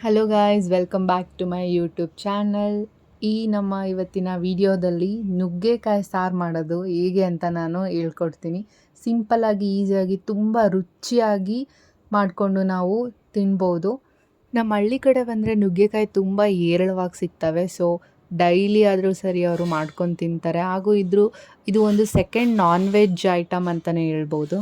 Hello guys, welcome back to my YouTube channel. ಈ ನಮ್ಮ ಇವತ್ತಿನ ವಿಡಿಯೋದಲ್ಲಿ ನುಗ್ಗೆಕಾಯಿ ಸಾರು ಮಾಡೋದು ಹೇಗೆ ಅಂತ ನಾನು ಹೇಳ್ಕೊಡ್ತೀನಿ. ಸಿಂಪಲ್ಲಾಗಿ, ಈಸಿಯಾಗಿ, ತುಂಬ ರುಚಿಯಾಗಿ ಮಾಡಿಕೊಂಡು ನಾವು ತಿನ್ಬೋದು. ನಮ್ಮ ಹಳ್ಳಿ ಕಡೆ ಬಂದರೆ ನುಗ್ಗೆಕಾಯಿ ತುಂಬ ಹೇರಳವಾಗಿ ಸಿಗ್ತವೆ. ಸೊ ಡೈಲಿ ಆದರೂ ಸರಿ ಅವರು ಮಾಡ್ಕೊಂಡು ತಿಂತಾರೆ. ಹಾಗೂ ಇದು ಒಂದು ಸೆಕೆಂಡ್ ನಾನ್ ವೆಜ್ ಐಟಮ್ ಅಂತಲೇ ಹೇಳ್ಬೋದು.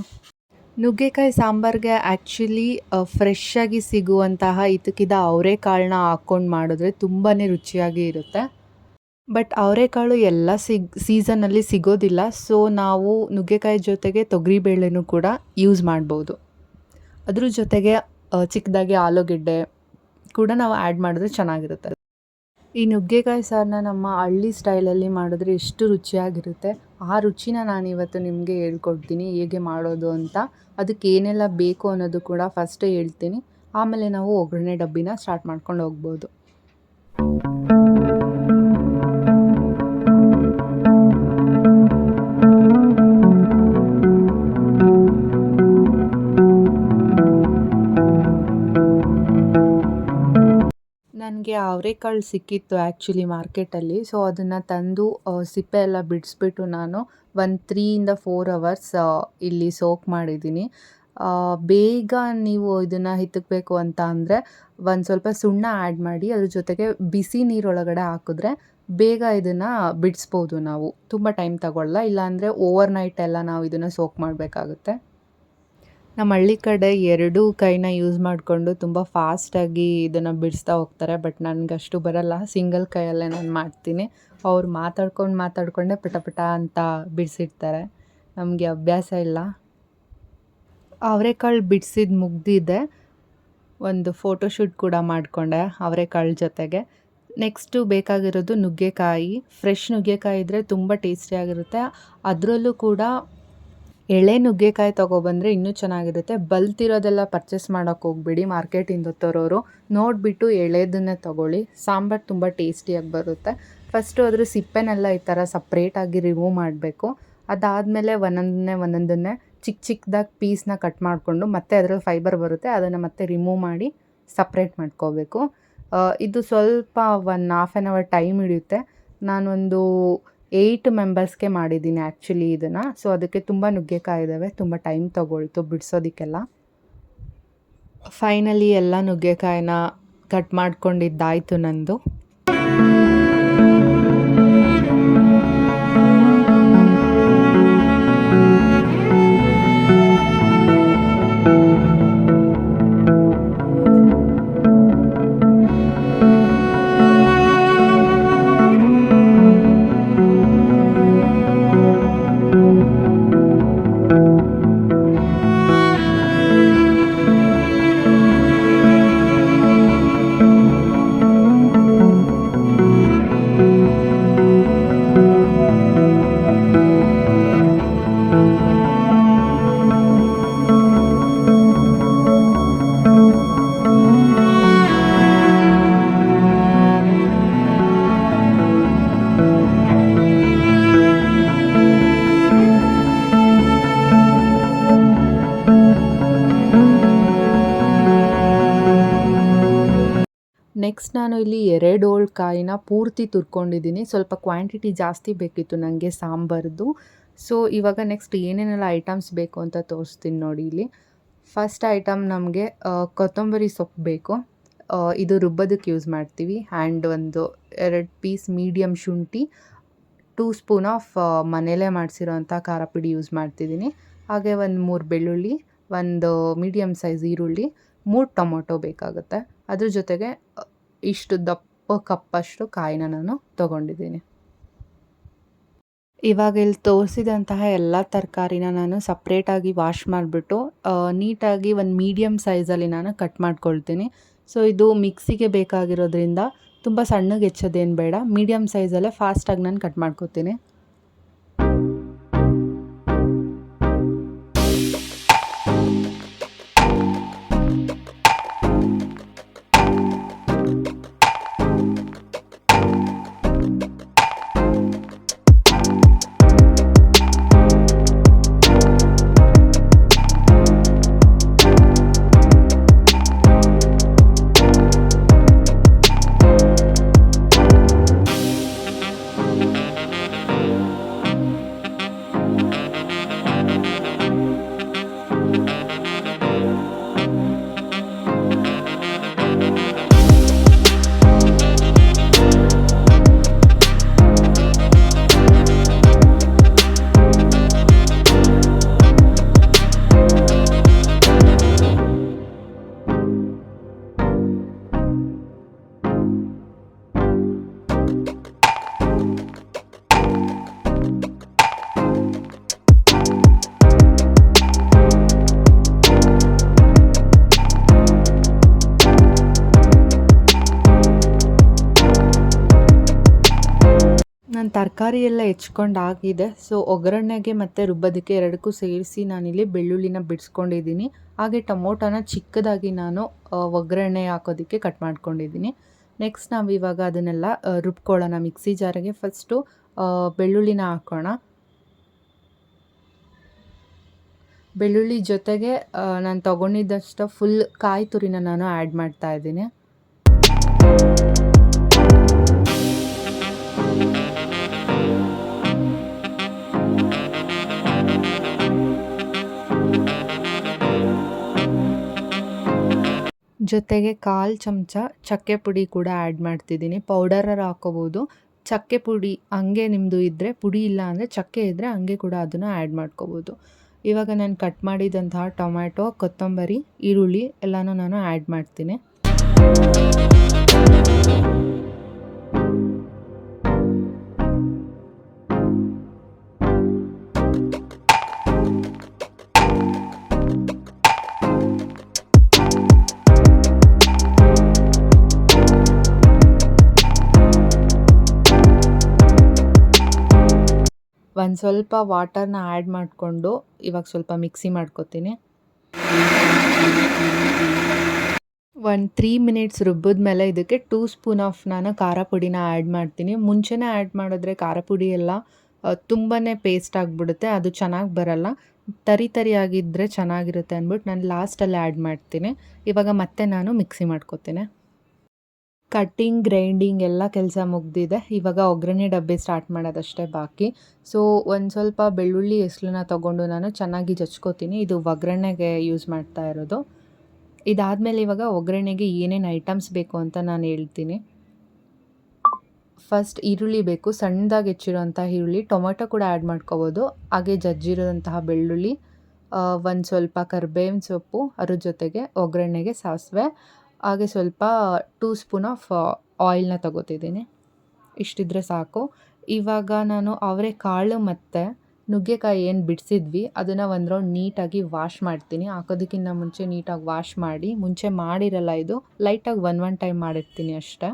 ನುಗ್ಗೆಕಾಯಿ ಸಾಂಬಾರಿಗೆ ಆ್ಯಕ್ಚುಲಿ ಫ್ರೆಶ್ಶಾಗಿ ಸಿಗುವಂತಹ ಇದ್ದಕ್ಕಿದ್ದ ಅವರೆಕಾಳನ್ನ ಹಾಕ್ಕೊಂಡು ಮಾಡಿದ್ರೆ ತುಂಬಾ ರುಚಿಯಾಗಿ ಇರುತ್ತೆ. ಬಟ್ ಅವರೆಕಾಳು ಎಲ್ಲ ಸೀಸನ್ನಲ್ಲಿ ಸಿಗೋದಿಲ್ಲ. ಸೊ ನಾವು ನುಗ್ಗೆಕಾಯಿ ಜೊತೆಗೆ ತೊಗರಿಬೇಳೆನೂ ಕೂಡ ಯೂಸ್ ಮಾಡ್ಬೋದು. ಅದ್ರ ಜೊತೆಗೆ ಚಿಕ್ಕದಾಗಿ ಆಲೂಗೆಡ್ಡೆ ಕೂಡ ನಾವು ಆ್ಯಡ್ ಮಾಡಿದ್ರೆ ಚೆನ್ನಾಗಿರುತ್ತೆ. ಈ ನುಗ್ಗೆಕಾಯಿ ಸಾರನ್ನ ನಮ್ಮ ಹಳ್ಳಿ ಸ್ಟೈಲಲ್ಲಿ ಮಾಡಿದ್ರೆ ಎಷ್ಟು ರುಚಿಯಾಗಿರುತ್ತೆ. ಆ ರುಚಿನ ನಾನಿವತ್ತು ನಿಮಗೆ ಹೇಳ್ಕೊಡ್ತೀನಿ ಹೇಗೆ ಮಾಡೋದು ಅಂತ. ಅದಕ್ಕೆ ಏನೆಲ್ಲ ಬೇಕು ಅನ್ನೋದು ಕೂಡ ಫಸ್ಟ್ ಹೇಳ್ತೀನಿ. ಆಮೇಲೆ ನಾವು ಒಗ್ಗರಣೆ ಡಬ್ಬಿನ ಸ್ಟಾರ್ಟ್ ಮಾಡ್ಕೊಂಡು ಹೋಗ್ಬೋದು. ನನಗೆ ಅವರೆಕಾಳು ಸಿಕ್ಕಿತ್ತು ಆ್ಯಕ್ಚುಲಿ ಮಾರ್ಕೆಟಲ್ಲಿ. ಸೊ ಅದನ್ನು ತಂದು ಸಿಪ್ಪೆ ಎಲ್ಲ ಬಿಡಿಸ್ಬಿಟ್ಟು ನಾನು ಒಂದು 3-4 ಅವರ್ಸ್ ಇಲ್ಲಿ ಸೋಕ್ ಮಾಡಿದ್ದೀನಿ. ಬೇಗ ನೀವು ಇದನ್ನು ಹಿತ್ತಕಬೇಕು ಅಂತ ಅಂದರೆ ಒಂದು ಸ್ವಲ್ಪ ಸುಣ್ಣ ಆ್ಯಡ್ ಮಾಡಿ ಅದ್ರ ಜೊತೆಗೆ ಬಿಸಿ ನೀರೊಳಗಡೆ ಹಾಕಿದ್ರೆ ಬೇಗ ಇದನ್ನು ಬಿಡಿಸ್ಬೋದು ನಾವು. ತುಂಬ ಟೈಮ್ ತಗೊಳ್ಳಲ್ಲ. ಇಲ್ಲಾಂದರೆ ಓವರ್ ನೈಟ್ ಎಲ್ಲ ನಾವು ಇದನ್ನು ಸೋಕ್ ಮಾಡಬೇಕಾಗುತ್ತೆ. ನಮ್ಮ ಹಳ್ಳಿ ಕಡೆ ಎರಡೂ ಕೈನ ಯೂಸ್ ಮಾಡಿಕೊಂಡು ತುಂಬ ಫಾಸ್ಟಾಗಿ ಇದನ್ನು ಬಿಡಿಸ್ತಾ ಹೋಗ್ತಾರೆ. ಬಟ್ ನನಗಷ್ಟು ಬರಲ್ಲ. ಸಿಂಗಲ್ ಕೈಯಲ್ಲೇ ನಾನು ಮಾಡ್ತೀನಿ. ಅವ್ರು ಮಾತಾಡ್ಕೊಂಡೇ ಪಟ ಅಂತ ಬಿಡಿಸಿರ್ತಾರೆ. ನಮಗೆ ಅಭ್ಯಾಸ ಇಲ್ಲ. ಅವರೆಕಾಳು ಬಿಡಿಸಿದ್ದು ಮುಗ್ದಿದೆ. ಒಂದು ಫೋಟೋಶೂಟ್ ಕೂಡ ಮಾಡಿಕೊಂಡೆ ಅವರೆಕಾಳು ಜೊತೆಗೆ. ನೆಕ್ಸ್ಟು ಬೇಕಾಗಿರೋದು ನುಗ್ಗೆಕಾಯಿ. ಫ್ರೆಶ್ ನುಗ್ಗೆಕಾಯಿ ಇದ್ದರೆ ತುಂಬ ಟೇಸ್ಟಿಯಾಗಿರುತ್ತೆ. ಅದರಲ್ಲೂ ಕೂಡ ಎಳೆ ನುಗ್ಗೆಕಾಯಿ ತೊಗೊಬಂದರೆ ಇನ್ನೂ ಚೆನ್ನಾಗಿರುತ್ತೆ. ಬಲ್ತಿರೋದೆಲ್ಲ ಪರ್ಚೇಸ್ ಮಾಡೋಕ್ಕೆ ಹೋಗ್ಬೇಡಿ. ಮಾರ್ಕೆಟಿಂದ ತರೋರು ನೋಡಿಬಿಟ್ಟು ಎಳೆದನ್ನೇ ತೊಗೊಳ್ಳಿ. ಸಾಂಬಾರು ತುಂಬ ಟೇಸ್ಟಿಯಾಗಿ ಬರುತ್ತೆ. ಫಸ್ಟು ಅದ್ರ ಸಿಪ್ಪೆನೆಲ್ಲ ಈ ಥರ ಸಪ್ರೇಟಾಗಿ ರಿಮೂವ್ ಮಾಡಬೇಕು. ಅದಾದಮೇಲೆ ಒಂದೊಂದನ್ನೇ ಚಿಕ್ಕದಾಗಿ ಪೀಸ್ನ ಕಟ್ ಮಾಡಿಕೊಂಡು ಮತ್ತೆ ಅದರಲ್ಲಿ ಫೈಬರ್ ಬರುತ್ತೆ, ಅದನ್ನು ಮತ್ತೆ ರಿಮೂವ್ ಮಾಡಿ ಸಪ್ರೇಟ್ ಮಾಡ್ಕೋಬೇಕು. ಇದು ಸ್ವಲ್ಪ 1/2 an hour ಟೈಮ್ ಹಿಡಿಯುತ್ತೆ. ನಾನೊಂದು 8 ಮೆಂಬರ್ಸ್ಗೆ ಮಾಡಿದ್ದೀನಿ ಆ್ಯಕ್ಚುಲಿ ಇದನ್ನು. ಸೊ ಅದಕ್ಕೆ ತುಂಬ ನುಗ್ಗೆಕಾಯಿ ಇದ್ದಾವೆ, ತುಂಬ ಟೈಮ್ ತೊಗೊಳ್ತು ಬಿಡಿಸೋದಕ್ಕೆಲ್ಲ. ಫೈನಲಿ ಎಲ್ಲ ನುಗ್ಗೆಕಾಯಿನ ಕಟ್ ಮಾಡ್ಕೊಂಡಿದ್ದಾಯಿತು ನಂದು. ನೆಕ್ಸ್ಟ್ ನಾನು ಇಲ್ಲಿ 2 ಹೋಳು ಕಾಯಿನ ಪೂರ್ತಿ ತುರ್ಕೊಂಡಿದ್ದೀನಿ. ಸ್ವಲ್ಪ ಕ್ವಾಂಟಿಟಿ ಜಾಸ್ತಿ ಬೇಕಿತ್ತು ನನಗೆ ಸಾಂಬಾರ್ದು. ಸೊ ಇವಾಗ ನೆಕ್ಸ್ಟ್ ಏನೇನೆಲ್ಲ ಐಟಮ್ಸ್ ಬೇಕು ಅಂತ ತೋರಿಸ್ತೀನಿ ನೋಡಿ ಇಲ್ಲಿ. ಫಸ್ಟ್ ಐಟಮ್ ನಮಗೆ ಕೊತ್ತಂಬರಿ ಸೊಪ್ಪು ಬೇಕು. ಇದು ರುಬ್ಬೋದಕ್ಕೆ ಯೂಸ್ ಮಾಡ್ತೀವಿ. ಆ್ಯಂಡ್ ಒಂದು 2 ಪೀಸ್ ಮೀಡಿಯಮ್ ಶುಂಠಿ, 2 ಸ್ಪೂನ್ ಆಫ್ ಮನೇಲೇ ಮಾಡಿಸಿರೋಂಥ ಖಾರ ಪುಡಿ ಯೂಸ್ ಮಾಡ್ತಿದ್ದೀನಿ. ಹಾಗೆ ಒಂದು 3 ಬೆಳ್ಳುಳ್ಳಿ, ಒಂದು ಮೀಡಿಯಮ್ ಸೈಜ್ ಈರುಳ್ಳಿ, 3 ಟೊಮೊಟೊ ಬೇಕಾಗುತ್ತೆ. ಅದ್ರ ಜೊತೆಗೆ ಇಷ್ಟು ದಪ್ಪ ಕಪ್ಪಷ್ಟು ಕಾಯಿನ ನಾನು ತೊಗೊಂಡಿದ್ದೀನಿ. ಇವಾಗ ಇಲ್ಲಿ ತೋರಿಸಿದಂತಹ ಎಲ್ಲ ತರಕಾರಿನ ನಾನು ಸಪ್ರೇಟಾಗಿ ವಾಶ್ ಮಾಡಿಬಿಟ್ಟು ನೀಟಾಗಿ ಒಂದು ಮೀಡಿಯಮ್ ಸೈಜಲ್ಲಿ ನಾನು ಕಟ್ ಮಾಡ್ಕೊಳ್ತೀನಿ. ಸೊ ಇದು ಮಿಕ್ಸಿಗೆ ಬೇಕಾಗಿರೋದ್ರಿಂದ ತುಂಬ ಸಣ್ಣಗೆ ಹೆಚ್ಚೋದೇನು ಬೇಡ, ಮೀಡಿಯಮ್ ಸೈಜಲ್ಲೇ ಫಾಸ್ಟಾಗಿ ನಾನು ಕಟ್ ಮಾಡ್ಕೊತೀನಿ. ತರಕಾರಿ ಎಲ್ಲ ಹೆಚ್ಕೊಂಡಾಗಿದೆ. ಸೊ ಒಗ್ಗರಣೆಗೆ ಮತ್ತು ರುಬ್ಬೋದಕ್ಕೆ ಎರಡಕ್ಕೂ ಸೇರಿಸಿ ನಾನಿಲ್ಲಿ ಬೆಳ್ಳುಳ್ಳಿನ ಬಿಡಿಸ್ಕೊಂಡಿದ್ದೀನಿ. ಹಾಗೆ ಟೊಮೊಟೊನ ಚಿಕ್ಕದಾಗಿ ನಾನು ಒಗ್ಗರಣೆ ಹಾಕೋದಕ್ಕೆ ಕಟ್ ಮಾಡ್ಕೊಂಡಿದ್ದೀನಿ. ನೆಕ್ಸ್ಟ್ ನಾವು ಇವಾಗ ಅದನ್ನೆಲ್ಲ ರುಬ್ಕೊಳ್ಳೋಣ ಮಿಕ್ಸಿ ಜಾರಿಗೆ. ಫಸ್ಟು ಬೆಳ್ಳುಳ್ಳಿನ ಹಾಕೋಣ. ಬೆಳ್ಳುಳ್ಳಿ ಜೊತೆಗೆ ನಾನು ತೊಗೊಂಡಿದ್ದಷ್ಟು ಫುಲ್ ಕಾಯಿ ತುರಿನ ನಾನು ಆ್ಯಡ್ ಮಾಡ್ತಾ ಇದ್ದೀನಿ. ಜೊತೆಗೆ 1/4 ಚಮಚ ಚಕ್ಕೆ ಪುಡಿ ಕೂಡ ಆ್ಯಡ್ ಮಾಡ್ತಿದ್ದೀನಿ. ಪೌಡರರು ಹಾಕೋಬೋದು. ಚಕ್ಕೆ ಪುಡಿ ಹಂಗೆ ನಿಮ್ಮದು ಇದ್ದರೆ, ಪುಡಿ ಇಲ್ಲ ಅಂದರೆ ಚಕ್ಕೆ ಇದ್ದರೆ ಹಂಗೆ ಕೂಡ ಅದನ್ನು ಆ್ಯಡ್ ಮಾಡ್ಕೋಬೋದು. ಇವಾಗ ನಾನು ಕಟ್ ಮಾಡಿದಂತಹ ಟೊಮ್ಯಾಟೊ, ಕೊತ್ತಂಬರಿ, ಈರುಳ್ಳಿ ಎಲ್ಲನೂ ನಾನು ಆ್ಯಡ್ ಮಾಡ್ತೀನಿ. ಒಂದು ಸ್ವಲ್ಪ ವಾಟರ್ನ ಆ್ಯಡ್ ಮಾಡಿಕೊಂಡು ಇವಾಗ ಸ್ವಲ್ಪ ಮಿಕ್ಸಿ ಮಾಡ್ಕೊತೀನಿ. 3 ಮಿನಿಟ್ಸ್ ರುಬ್ಬಿದ್ಮೇಲೆ ಇದಕ್ಕೆ 2 ಸ್ಪೂನ್ ಆಫ್ ನಾನು ಖಾರ ಪುಡಿನ ಆ್ಯಡ್ ಮಾಡ್ತೀನಿ. ಮುಂಚೆನೇ ಆ್ಯಡ್ ಮಾಡಿದ್ರೆ ಖಾರ ಪುಡಿ ಎಲ್ಲ ತುಂಬಾ ಪೇಸ್ಟ್ ಆಗಿಬಿಡುತ್ತೆ, ಅದು ಚೆನ್ನಾಗಿ ಬರಲ್ಲ. ತರಿಯಾಗಿದ್ದರೆ ಚೆನ್ನಾಗಿರುತ್ತೆ ಅಂದ್ಬಿಟ್ಟು ನಾನು ಲಾಸ್ಟಲ್ಲಿ ಆ್ಯಡ್ ಮಾಡ್ತೀನಿ. ಇವಾಗ ಮತ್ತೆ ನಾನು ಮಿಕ್ಸಿ ಮಾಡ್ಕೊತೀನಿ. ಕಟ್ಟಿಂಗ್, ಗ್ರೈಂಡಿಂಗ್ ಎಲ್ಲ ಕೆಲಸ ಮುಗಿದಿದೆ. ಇವಾಗ ಒಗ್ಗರಣೆ ಡಬ್ಬಿ ಸ್ಟಾರ್ಟ್ ಮಾಡೋದಷ್ಟೇ ಬಾಕಿ. ಸೊ ಒಂದು ಸ್ವಲ್ಪ ಬೆಳ್ಳುಳ್ಳಿ ಹೆಸ್ಲನ್ನ ತೊಗೊಂಡು ನಾನು ಚೆನ್ನಾಗಿ ಜಜ್ಕೋತೀನಿ. ಇದು ಒಗ್ಗರಣೆಗೆ ಯೂಸ್ ಮಾಡ್ತಾ ಇರೋದು. ಇದಾದಮೇಲೆ ಇವಾಗ ಒಗ್ಗರಣೆಗೆ ಏನೇನು ಐಟಮ್ಸ್ ಬೇಕು ಅಂತ ನಾನು ಹೇಳ್ತೀನಿ. ಫಸ್ಟ್ ಈರುಳ್ಳಿ ಬೇಕು, ಸಣ್ಣದಾಗಿ ಹೆಚ್ಚಿರೋಂಥ ಈರುಳ್ಳಿ. ಟೊಮೊಟೊ ಕೂಡ ಆ್ಯಡ್ ಮಾಡ್ಕೋಬೋದು. ಹಾಗೆ ಜಜ್ಜಿರೋಂತಹ ಬೆಳ್ಳುಳ್ಳಿ, ಒಂದು ಸ್ವಲ್ಪ ಕರಿಬೇವಿನ ಸೊಪ್ಪು, ಅದ್ರ ಜೊತೆಗೆ ಒಗ್ಗರಣೆಗೆ ಸಾಸಿವೆ, ಹಾಗೆ ಸ್ವಲ್ಪ 2 ಸ್ಪೂನ್ ಆಫ್ ಆಯಿಲ್ನ ತೊಗೋತಿದ್ದೀನಿ. ಇಷ್ಟಿದ್ರೆ ಸಾಕು. ಇವಾಗ ನಾನು ಅವರೆಕಾಳು ಮತ್ತು ನುಗ್ಗೆಕಾಯಿ ಏನು ಬಿಡಿಸಿದ್ವಿ ಅದನ್ನು ಒಂದು ರೌಂಡ್ ನೀಟಾಗಿ ವಾಶ್ ಮಾಡ್ತೀನಿ. ಹಾಕೋದಕ್ಕಿಂತ ಮುಂಚೆ ನೀಟಾಗಿ ವಾಶ್ ಮಾಡಿ, ಮುಂಚೆ ಮಾಡಿರಲ್ಲ ಇದು, ಲೈಟಾಗಿ ಒನ್ ಟೈಮ್ ಮಾಡಿರ್ತೀನಿ ಅಷ್ಟೇ.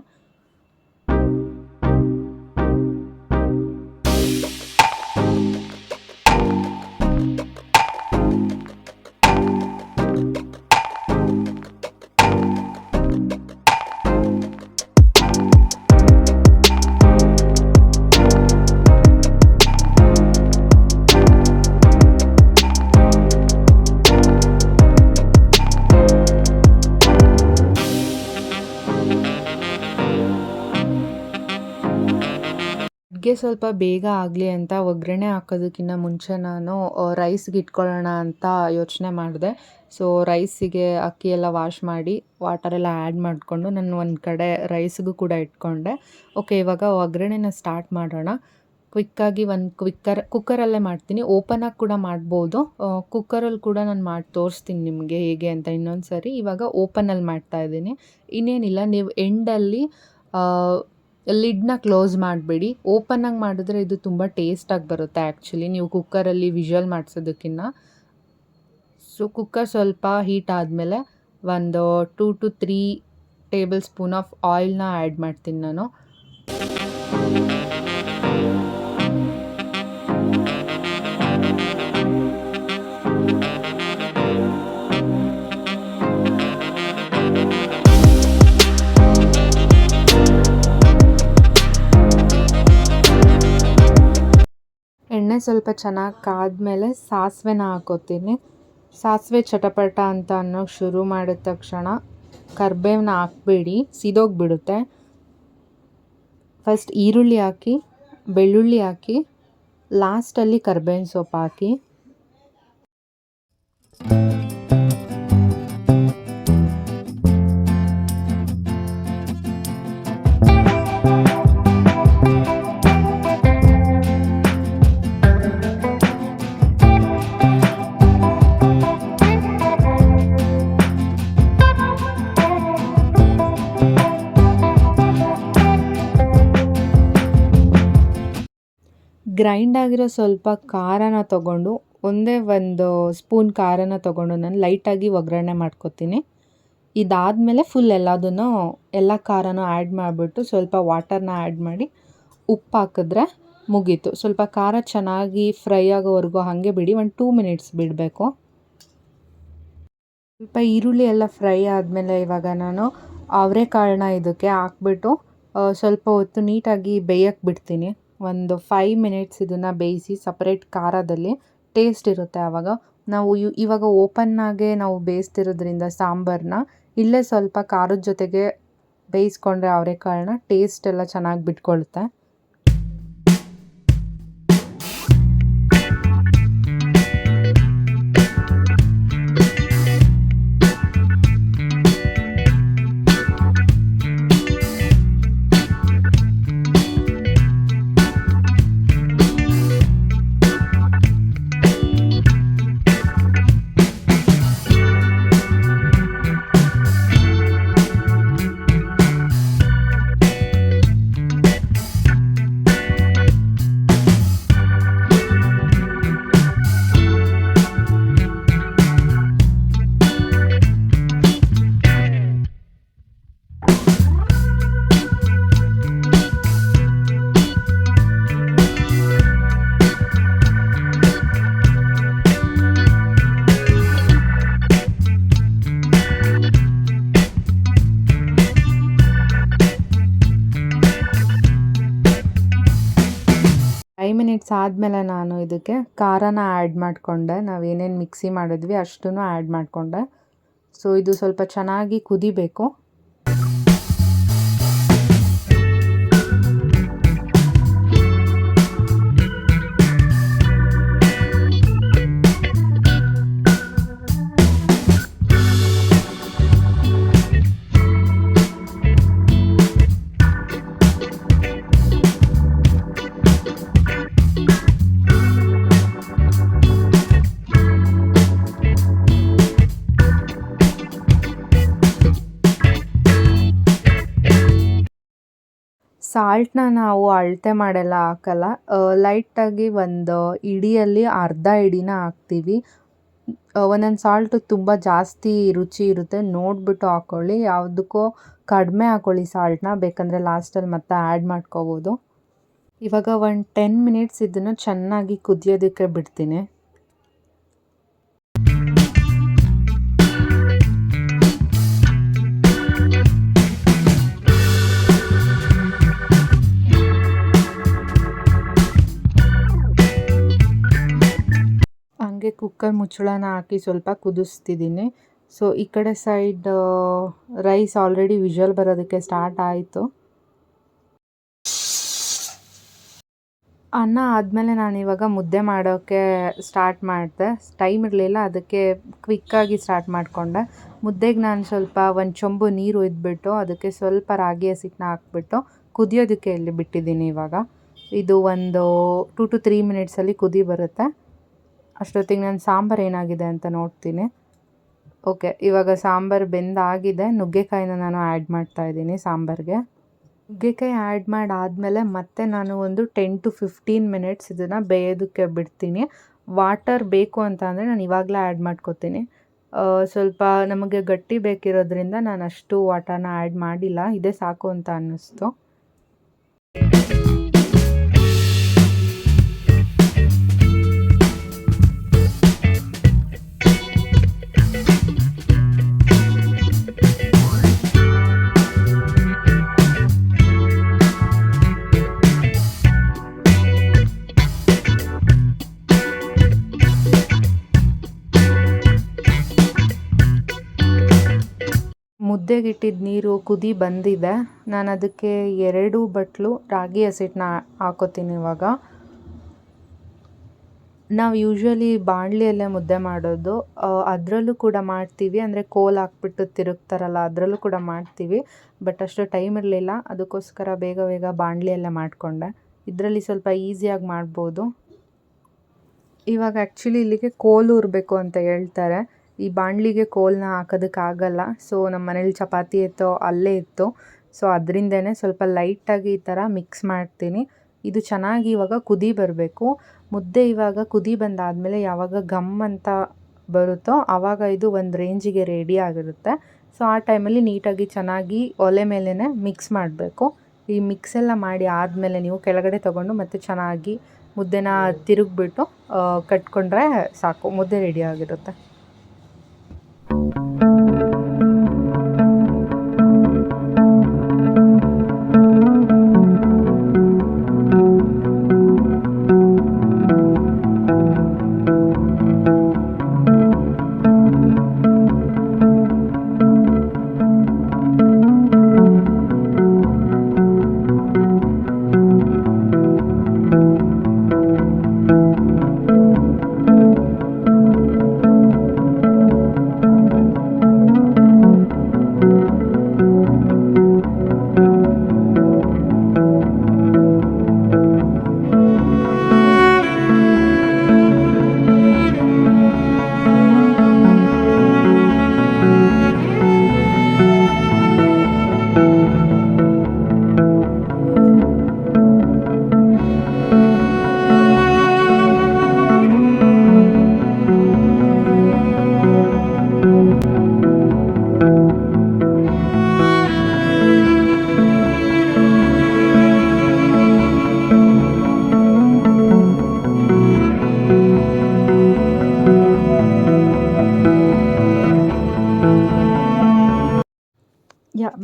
ಸ್ವಲ್ಪ ಬೇಗ ಆಗಲಿ ಅಂತ ಒಗ್ಗರಣೆ ಹಾಕೋದಕ್ಕಿಂತ ಮುಂಚೆ ನಾನು ರೈಸ್ಗೆ ಇಟ್ಕೊಳ್ಳೋಣ ಅಂತ ಯೋಚನೆ ಮಾಡಿದೆ. ಸೊ ರೈಸಿಗೆ ಅಕ್ಕಿ ಎಲ್ಲ ವಾಶ್ ಮಾಡಿ ವಾಟರೆಲ್ಲ ಆ್ಯಡ್ ಮಾಡಿಕೊಂಡು ನಾನು ಒಂದು ಕಡೆ ರೈಸ್ಗೂ ಕೂಡ ಇಟ್ಕೊಂಡೆ. ಓಕೆ, ಇವಾಗ ಒಗ್ಗರಣೆನ ಸ್ಟಾರ್ಟ್ ಮಾಡೋಣ. ಕ್ವಿಕ್ಕಾಗಿ ಒಂದು ಕುಕ್ಕರಲ್ಲೇ ಮಾಡ್ತೀನಿ. ಓಪನಾಗಿ ಕೂಡ ಮಾಡ್ಬೋದು. ಕುಕ್ಕರಲ್ಲಿ ಕೂಡ ನಾನು ಮಾಡಿ ತೋರಿಸ್ತೀನಿ ನಿಮಗೆ ಹೇಗೆ ಅಂತ ಇನ್ನೊಂದು ಸರಿ. ಇವಾಗ ಓಪನಲ್ಲಿ ಮಾಡ್ತಾಯಿದ್ದೀನಿ. ಇನ್ನೇನಿಲ್ಲ, ನೀವು ಎಂಡಲ್ಲಿ ಲಿಡ್ನ ಕ್ಲೋಸ್ ಮಾಡಬೇಡಿ. ಓಪನಾಗಿ ಮಾಡಿದ್ರೆ ಇದು ತುಂಬ ಟೇಸ್ಟಾಗಿ ಬರುತ್ತೆ ಆ್ಯಕ್ಚುಲಿ, ನೀವು ಕುಕ್ಕರಲ್ಲಿ ವಿಷಲ್ ಮಾಡಿಸೋದಕ್ಕಿಂತ. ಸೊ ಕುಕ್ಕರ್ ಸ್ವಲ್ಪ ಹೀಟ್ ಆದಮೇಲೆ ಒಂದು 2 to 3 ಟೇಬಲ್ ಸ್ಪೂನ್ ಆಫ್ ಆಯಿಲ್ನ ಆ್ಯಡ್ ಮಾಡ್ತೀನಿ ನಾನು. ಎಣ್ಣೆ ಸ್ವಲ್ಪ ಚೆನ್ನಾಗಿ ಕಾದ್ಮೇಲೆ ಸಾಸಿವೆನ ಹಾಕೋತೀನಿ. ಸಾಸಿವೆ ಚಟಪಟ ಅಂತ ಅನ್ನೋಕ್ಕೆ ಶುರು ಮಾಡಿದ ತಕ್ಷಣ ಕರಿಬೇವನ್ನ ಹಾಕಬೇಡಿ, ಸಿದೋಗಿಬಿಡುತ್ತೆ. ಫಸ್ಟ್ ಈರುಳ್ಳಿ ಹಾಕಿ, ಬೆಳ್ಳುಳ್ಳಿ ಹಾಕಿ, ಲಾಸ್ಟಲ್ಲಿ ಕರಿಬೇವಿನ ಸೊಪ್ಪು ಹಾಕಿ. ಗ್ರೈಂಡ್ ಆಗಿರೋ ಸ್ವಲ್ಪ ಖಾರನ ತೊಗೊಂಡು, ಒಂದೇ ಒಂದು ಸ್ಪೂನ್ ಖಾರನ ತೊಗೊಂಡು ನಾನು ಲೈಟಾಗಿ ಒಗ್ಗರಣೆ ಮಾಡ್ಕೊತೀನಿ. ಇದಾದಮೇಲೆ ಫುಲ್ ಎಲ್ಲ ಖಾರನೂ ಆ್ಯಡ್ ಮಾಡಿಬಿಟ್ಟು ಸ್ವಲ್ಪ ವಾಟರ್ನ ಆ್ಯಡ್ ಮಾಡಿ ಉಪ್ಪು ಹಾಕಿದ್ರೆ ಮುಗೀತು. ಸ್ವಲ್ಪ ಖಾರ ಚೆನ್ನಾಗಿ ಫ್ರೈ ಆಗೋವರೆಗೂ ಹಾಗೆ ಬಿಡಿ, ಒಂದು 2 ಮಿನಿಟ್ಸ್ ಬಿಡಬೇಕು. ಸ್ವಲ್ಪ ಈರುಳ್ಳಿ ಎಲ್ಲ ಫ್ರೈ ಆದಮೇಲೆ ಇವಾಗ ನಾನು ಅವರೆಕಾಳನ್ನ ಇದಕ್ಕೆ ಹಾಕ್ಬಿಟ್ಟು ಸ್ವಲ್ಪ ಹೊತ್ತು ನೀಟಾಗಿ ಬೇಯಕ್ಕೆ ಬಿಡ್ತೀನಿ. ಒಂದು 5 ಮಿನಿಟ್ಸ್ ಇದನ್ನು ಬೇಯಿಸಿ ಸಪ್ರೇಟ್ ಖಾರದಲ್ಲಿ ಟೇಸ್ಟ್ ಇರುತ್ತೆ. ಆವಾಗ ನಾವು ಇವಾಗ ಓಪನ್ನಾಗೆ ನಾವು ಬೇಯಿಸ್ತಿರೋದ್ರಿಂದ ಸಾಂಬಾರನ್ನ ಇಲ್ಲೇ ಸ್ವಲ್ಪ ಖಾರದ ಜೊತೆಗೆ ಬೇಯಿಸ್ಕೊಂಡ್ರೆ ಅವರೆಕಾಳನ್ನ ಟೇಸ್ಟ್ ಎಲ್ಲ ಚೆನ್ನಾಗಿ ಬಿಟ್ಕೊಳುತ್ತೆ. 5 ಮಿನಿಟ್ಸ್ ಆದಮೇಲೆ ನಾನು ಇದಕ್ಕೆ ಖಾರನ ಆ್ಯಡ್ ಮಾಡಿಕೊಂಡೆ. ನಾವೇನೇನು ಮಿಕ್ಸಿ ಮಾಡಿದ್ವಿ ಅಷ್ಟನ್ನು ಆ್ಯಡ್ ಮಾಡಿಕೊಂಡೆ. ಸೊ ಇದು ಸ್ವಲ್ಪ ಚೆನ್ನಾಗಿ ಕುದಿಬೇಕು. ಸಾಲ್ಟ್ನ ನಾವು ಅಳತೆ ಮಾಡೆಲ್ಲ ಹಾಕಲ್ಲ. ಲೈಟಾಗಿ ಒಂದು ಇಡಿಯಲ್ಲಿ ಅರ್ಧ ಇಡಿನ ಹಾಕ್ತೀವಿ. ಒಂದೊಂದು ಸಾಲ್ಟು ತುಂಬ ಜಾಸ್ತಿ ರುಚಿ ಇರುತ್ತೆ, ನೋಡಿಬಿಟ್ಟು ಹಾಕ್ಕೊಳ್ಳಿ. ಯಾವುದಕ್ಕೋ ಕಡಿಮೆ ಹಾಕ್ಕೊಳ್ಳಿ ಸಾಲ್ಟನ್ನ, ಬೇಕಂದರೆ ಲಾಸ್ಟಲ್ಲಿ ಮತ್ತೆ ಆ್ಯಡ್ ಮಾಡ್ಕೋಬೋದು. ಇವಾಗ ಒಂದು 10 ಮಿನಿಟ್ಸ್ ಇದನ್ನು ಚೆನ್ನಾಗಿ ಕುದಿಯೋದಕ್ಕೆ ಬಿಡ್ತೀನಿ. ಹಾಗೆ ಕುಕ್ಕರ್ ಮುಚ್ಚಳನ ಹಾಕಿ ಸ್ವಲ್ಪ ಕುದಿಸ್ತಿದ್ದೀನಿ. ಸೊ ಈ ಕಡೆ ಸೈಡ್ ರೈಸ್ ಆಲ್ರೆಡಿ ವಿಷಲ್ ಬರೋದಕ್ಕೆ ಸ್ಟಾರ್ಟ್ ಆಯಿತು. ಅನ್ನ ಆದಮೇಲೆ ನಾನು ಇವಾಗ ಮುದ್ದೆ ಮಾಡೋಕ್ಕೆ ಸ್ಟಾರ್ಟ್ ಮಾಡಿದೆ. ಟೈಮ್ ಇರಲಿಲ್ಲ, ಅದಕ್ಕೆ ಕ್ವಿಕ್ಕಾಗಿ ಸ್ಟಾರ್ಟ್ ಮಾಡಿಕೊಂಡೆ. ಮುದ್ದೆಗೆ ನಾನು ಸ್ವಲ್ಪ ಒಂದು ಚೊಂಬು ನೀರು ಒಯ್ದುಬಿಟ್ಟು ಅದಕ್ಕೆ ಸ್ವಲ್ಪ ರಾಗಿ ಹಸಿಟ್ಟನ್ನ ಹಾಕ್ಬಿಟ್ಟು ಕುದಿಯೋದಕ್ಕೆ ಇಲ್ಲಿ ಬಿಟ್ಟಿದ್ದೀನಿ. ಇವಾಗ ಇದು ಒಂದು 2 to 3 ಮಿನಿಟ್ಸಲ್ಲಿ ಕುದಿ ಬರುತ್ತೆ. ಅಷ್ಟೊತ್ತಿಗೆ ನಾನು ಸಾಂಬಾರು ಏನಾಗಿದೆ ಅಂತ ನೋಡ್ತೀನಿ. ಓಕೆ, ಇವಾಗ ಸಾಂಬಾರು ಬೆಂದಾಗಿದೆ. ನುಗ್ಗೆಕಾಯಿನ ನಾನು ಆ್ಯಡ್ ಮಾಡ್ತಾಯಿದ್ದೀನಿ ಸಾಂಬಾರಿಗೆ. ನುಗ್ಗೆಕಾಯಿ ಆ್ಯಡ್ ಮಾಡಾದಮೇಲೆ ಮತ್ತೆ ನಾನು ಒಂದು 10 to 15 ಮಿನಿಟ್ಸ್ ಇದನ್ನು ಬೇಯೋದಕ್ಕೆ ಬಿಡ್ತೀನಿ. ವಾಟರ್ ಬೇಕು ಅಂತ ಅಂದರೆ ನಾನು ಇವಾಗಲೇ ಆ್ಯಡ್ ಮಾಡ್ಕೋತೀನಿ. ಸ್ವಲ್ಪ ನಮಗೆ ಗಟ್ಟಿ ಬೇಕಿರೋದ್ರಿಂದ ನಾನು ಅಷ್ಟು ವಾಟರ್ನ ಆ್ಯಡ್ ಮಾಡಿಲ್ಲ, ಇದೇ ಸಾಕು ಅಂತ ಅನ್ನಿಸ್ತು. ಮುದ್ದೆಗಿಟ್ಟಿದ್ದ ನೀರು ಕುದಿ ಬಂದಿದೆ. ನಾನು ಅದಕ್ಕೆ 2 ಬಟ್ಲು ರಾಗಿ ಹಸಿಟ್ಟನ್ನ ಹಾಕೋತೀನಿ. ಇವಾಗ ನಾವು ಯೂಶ್ವಲಿ ಬಾಣಲಿಯಲ್ಲೇ ಮುದ್ದೆ ಮಾಡೋದು, ಅದರಲ್ಲೂ ಕೂಡ ಮಾಡ್ತೀವಿ. ಅಂದರೆ ಕೋಲ್ ಹಾಕ್ಬಿಟ್ಟು ತಿರುಗ್ತಾರಲ್ಲ, ಅದರಲ್ಲೂ ಕೂಡ ಮಾಡ್ತೀವಿ. ಬಟ್ ಅಷ್ಟು ಟೈಮ್ ಇರಲಿಲ್ಲ, ಅದಕ್ಕೋಸ್ಕರ ಬೇಗ ಬೇಗ ಬಾಣಲಿಯಲ್ಲೇ ಮಾಡಿಕೊಂಡೆ. ಇದರಲ್ಲಿ ಸ್ವಲ್ಪ ಈಸಿಯಾಗಿ ಮಾಡ್ಬೋದು. ಇವಾಗ ಆ್ಯಕ್ಚುಲಿ ಇಲ್ಲಿಗೆ ಕೋಲು ಉರಬೇಕು ಅಂತ ಹೇಳ್ತಾರೆ. ಈ ಬಾಣಲಿಗೆ ಕೋಲನ್ನ ಹಾಕೋದಕ್ಕಾಗಲ್ಲ. ಸೊ ನಮ್ಮ ಮನೇಲಿ ಚಪಾತಿ ಇತ್ತೋ ಅಲ್ಲೇ ಇತ್ತು. ಸೊ ಅದರಿಂದನೇ ಸ್ವಲ್ಪ ಲೈಟಾಗಿ ಈ ಥರ ಮಿಕ್ಸ್ ಮಾಡ್ತೀನಿ. ಇದು ಚೆನ್ನಾಗಿ ಇವಾಗ ಕುದಿ ಬರಬೇಕು. ಮುದ್ದೆ ಇವಾಗ ಕುದಿ ಬಂದಾದಮೇಲೆ ಯಾವಾಗ ಘಮ್ ಅಂತ ಬರುತ್ತೋ ಆವಾಗ ಇದು ಒಂದು ರೇಂಜಿಗೆ ರೆಡಿ ಆಗಿರುತ್ತೆ. ಸೊ ಆ ಟೈಮಲ್ಲಿ ನೀಟಾಗಿ ಚೆನ್ನಾಗಿ ಒಲೆ ಮೇಲೇ ಮಿಕ್ಸ್ ಮಾಡಬೇಕು. ಈ ಮಿಕ್ಸೆಲ್ಲ ಮಾಡಿ ಆದಮೇಲೆ ನೀವು ಕೆಳಗಡೆ ತೊಗೊಂಡು ಮತ್ತೆ ಚೆನ್ನಾಗಿ ಮುದ್ದೆನ ತಿರುಗಿಬಿಟ್ಟು ಕಟ್ಕೊಂಡ್ರೆ ಸಾಕು, ಮುದ್ದೆ ರೆಡಿ ಆಗಿರುತ್ತೆ.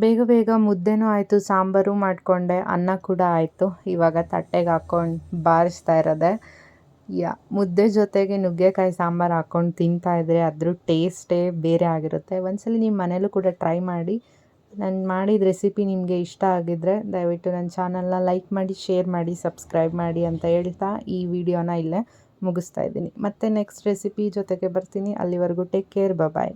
ಬೇಗ ಬೇಗ ಮುದ್ದೆನೂ ಆಯಿತು, ಸಾಂಬಾರು ಮಾಡಿಕೊಂಡೆ, ಅನ್ನ ಕೂಡ ಆಯಿತು. ಇವಾಗ ತಟ್ಟೆಗೆ ಹಾಕ್ಕೊಂಡು ಬಾರಿಸ್ತಾ ಇರೋದೆ. ಮುದ್ದೆ ಜೊತೆಗೆ ನುಗ್ಗೆಕಾಯಿ ಸಾಂಬಾರು ಹಾಕ್ಕೊಂಡು ತಿಂತಾಯಿದ್ರೆ ಅದ್ರ ಟೇಸ್ಟೇ ಬೇರೆ ಆಗಿರುತ್ತೆ. ಒಂದ್ಸಲ ನಿಮ್ಮ ಮನೇಲೂ ಕೂಡ ಟ್ರೈ ಮಾಡಿ. ನಾನು ಮಾಡಿದ ರೆಸಿಪಿ ನಿಮಗೆ ಇಷ್ಟ ಆಗಿದ್ದರೆ ದಯವಿಟ್ಟು ನನ್ನ ಚಾನಲ್ನ ಲೈಕ್ ಮಾಡಿ, ಶೇರ್ ಮಾಡಿ, ಸಬ್ಸ್ಕ್ರೈಬ್ ಮಾಡಿ ಅಂತ ಹೇಳ್ತಾ ಈ ವಿಡಿಯೋನ ಇಲ್ಲೇ ಮುಗಿಸ್ತಾ ಇದ್ದೀನಿ. ಮತ್ತೆ ನೆಕ್ಸ್ಟ್ ರೆಸಿಪಿ ಜೊತೆಗೆ ಬರ್ತೀನಿ. ಅಲ್ಲಿವರೆಗೂ ಟೇಕ್ ಕೇರ್, ಬಾಯ್.